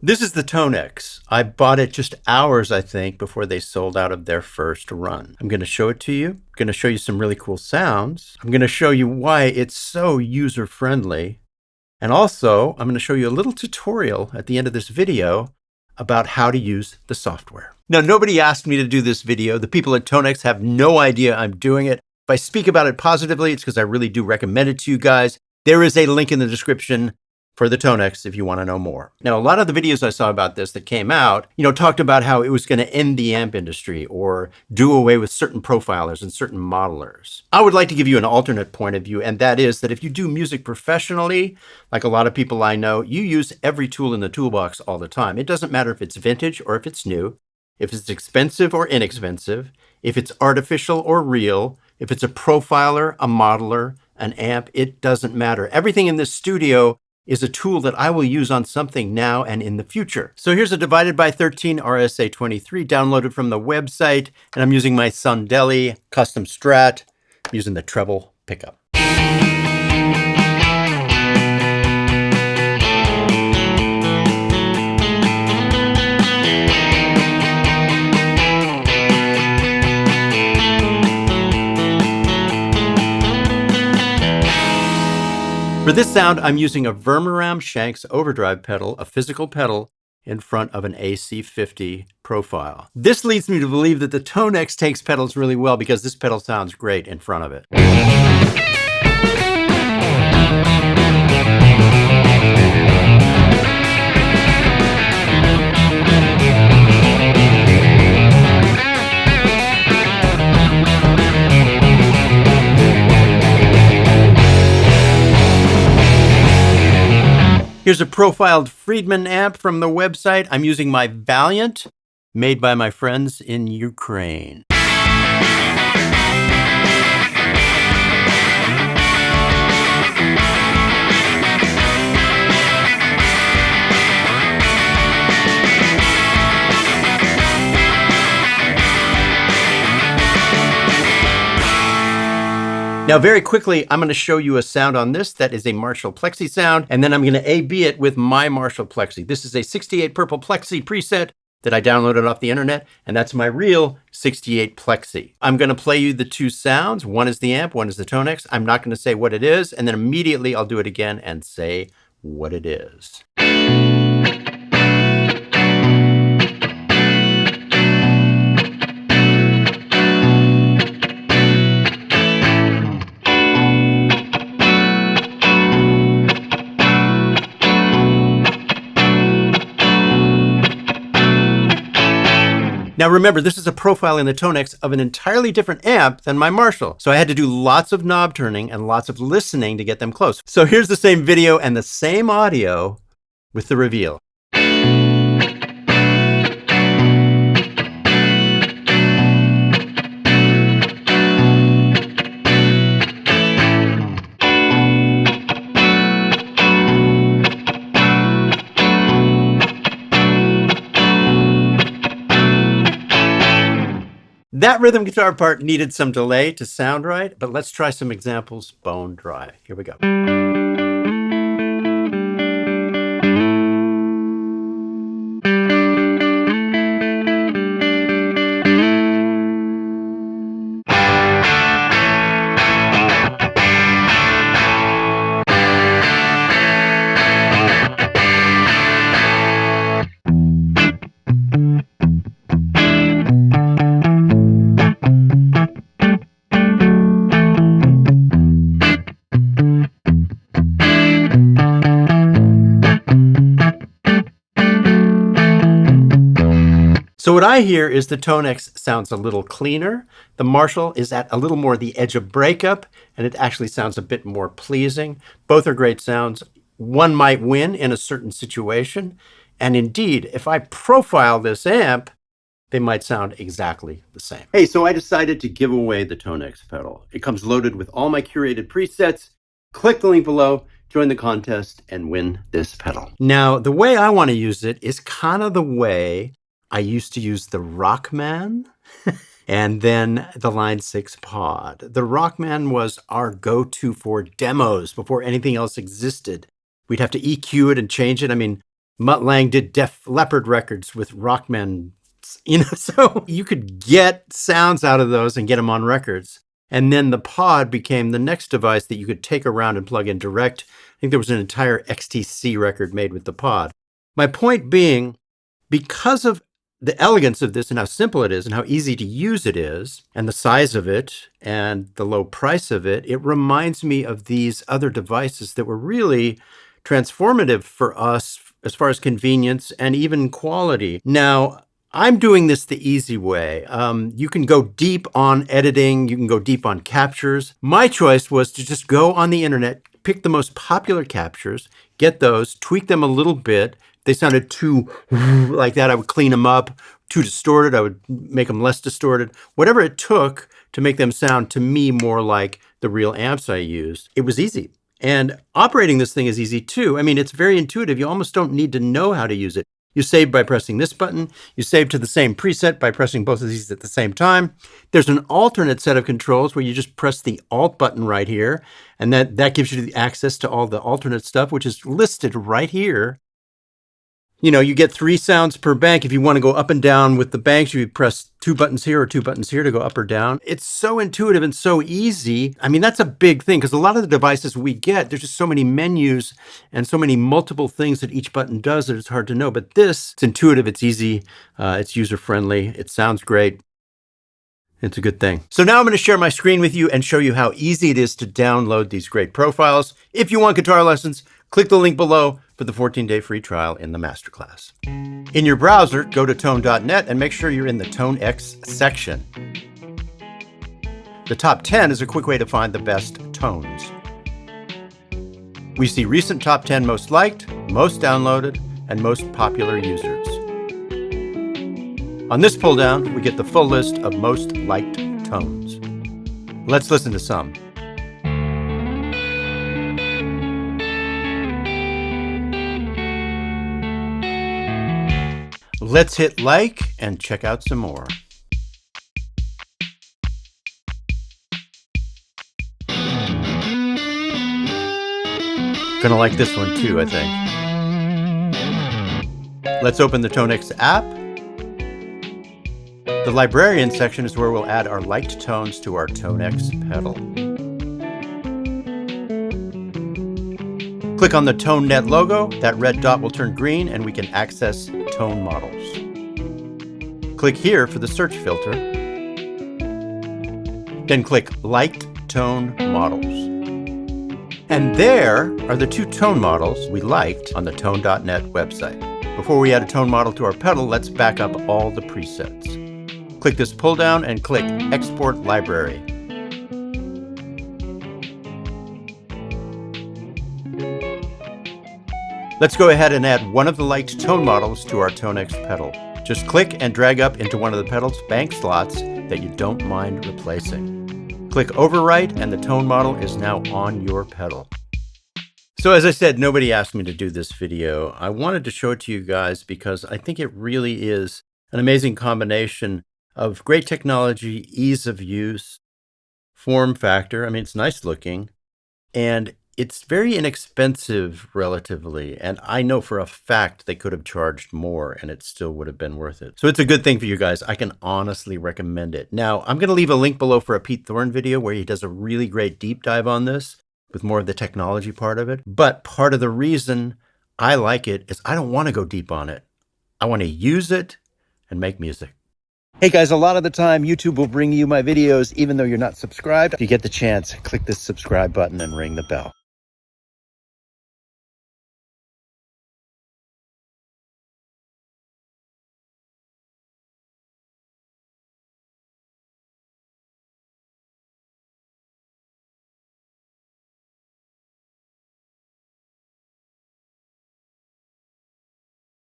This is the ToneX. I bought it just hours, I think, before they sold out of their first run. I'm going to show it to you. I'm going to show you some really cool sounds. I'm going to show you why it's so user-friendly. And also, I'm going to show you a little tutorial at the end of this video about how to use the software. Now, nobody asked me to do this video. The people at ToneX have no idea I'm doing it. If I speak about it positively, it's because I really do recommend it to you guys. There is a link in the description for the ToneX if you want to know more. Now, a lot of the videos I saw about this that came out, talked about how it was going to end the amp industry or do away with certain profilers and certain modelers. I would like to give you an alternate point of view, and that is that if you do music professionally, like a lot of people I know, you use every tool in the toolbox all the time. It doesn't matter if it's vintage or if it's new, if it's expensive or inexpensive, if it's artificial or real, if it's a profiler, a modeler, an amp, it doesn't matter. Everything in this studio is a tool that I will use on something now and in the future. So here's a divided by 13 RSA-23 downloaded from the website, and I'm using my Sundeli custom Strat. I'm using the treble pickup. For this sound, I'm using a Vermeram Shanks overdrive pedal, a physical pedal, in front of an AC50 profile. This leads me to believe that the ToneX takes pedals really well because this pedal sounds great in front of it. Here's a profiled Friedman amp from the website. I'm using my Valiant, made by my friends in Ukraine. Now, very quickly, I'm going to show you a sound on this that is a Marshall Plexi sound, and then I'm going to A/B it with my Marshall Plexi. This is a 68 Purple Plexi preset that I downloaded off the internet, and that's my real 68 Plexi. I'm going to play you the two sounds. One is the amp, one is the ToneX. I'm not going to say what it is, and then immediately I'll do it again and say what it is. Now remember, this is a profile in the ToneX of an entirely different amp than my Marshall. So I had to do lots of knob turning and lots of listening to get them close. So here's the same video and the same audio with the reveal. That rhythm guitar part needed some delay to sound right, but let's try some examples bone dry. Here we go. So what I hear is the ToneX sounds a little cleaner. The Marshall is at a little more the edge of breakup, and it actually sounds a bit more pleasing. Both are great sounds. One might win in a certain situation. And indeed, if I profile this amp, they might sound exactly the same. Hey, so I decided to give away the ToneX pedal. It comes loaded with all my curated presets. Click the link below, join the contest, and win this pedal. Now, the way I want to use it is kind of the way I used to use the Rockman and then the Line 6 Pod. The Rockman was our go-to for demos before anything else existed. We'd have to EQ it and change it. I mean, Mutt Lange did Def Leppard records with Rockman, so you could get sounds out of those and get them on records. And then the pod became the next device that you could take around and plug in direct. I think there was an entire XTC record made with the pod. My point being, because of the elegance of this and how simple it is and how easy to use it is, and the size of it and the low price of it, it reminds me of these other devices that were really transformative for us as far as convenience and even quality. Now, I'm doing this the easy way. You can go deep on editing. You can go deep on captures. My choice was to just go on the internet, pick the most popular captures, get those, tweak them a little bit. If they sounded too like that, I would clean them up. Too distorted, I would make them less distorted. Whatever it took to make them sound, to me, more like the real amps I used. It was easy. And operating this thing is easy too. I mean, it's very intuitive. You almost don't need to know how to use it. You save by pressing this button. You save to the same preset by pressing both of these at the same time. There's an alternate set of controls where you just press the Alt button right here, and that gives you the access to all the alternate stuff, which is listed right here. You know, you get 3 sounds per bank. If you want to go up and down with the banks, you press 2 buttons here or 2 buttons here to go up or down. It's so intuitive and so easy. I mean, that's a big thing because a lot of the devices we get, there's just so many menus and so many multiple things that each button does that it's hard to know. But this, it's intuitive, it's easy, it's user-friendly, it sounds great. It's a good thing. So now I'm going to share my screen with you and show you how easy it is to download these great profiles. If you want guitar lessons, click the link below for the 14-day free trial in the Masterclass. In your browser, go to tone.net and make sure you're in the ToneX section. The top 10 is a quick way to find the best tones. We see recent top 10 most liked, most downloaded, and most popular users. On this pull down, we get the full list of most liked tones. Let's listen to some. Let's hit like and check out some more. Gonna like this one too, I think. Let's open the ToneX app. The librarian section is where we'll add our liked tones to our ToneX pedal. Click on the ToneNet logo. That red dot will turn green and we can access tone models. Click here for the search filter. Then click Liked Tone Models. And there are the 2 tone models we liked on the tone.net website. Before we add a tone model to our pedal, let's back up all the presets. Click this pull down and click Export Library. Let's go ahead and add one of the liked tone models to our ToneX pedal. Just click and drag up into one of the pedal's bank slots that you don't mind replacing. Click Overwrite and the tone model is now on your pedal. So as I said, nobody asked me to do this video. I wanted to show it to you guys because I think it really is an amazing combination of great technology, ease of use, form factor. I mean, it's nice looking, and it's very inexpensive relatively. And I know for a fact they could have charged more and it still would have been worth it. So it's a good thing for you guys. I can honestly recommend it. Now, I'm going to leave a link below for a Pete Thorne video where he does a really great deep dive on this with more of the technology part of it. But part of the reason I like it is I don't want to go deep on it. I want to use it and make music. Hey guys, a lot of the time YouTube will bring you my videos even though you're not subscribed. If you get the chance, click this subscribe button and ring the bell.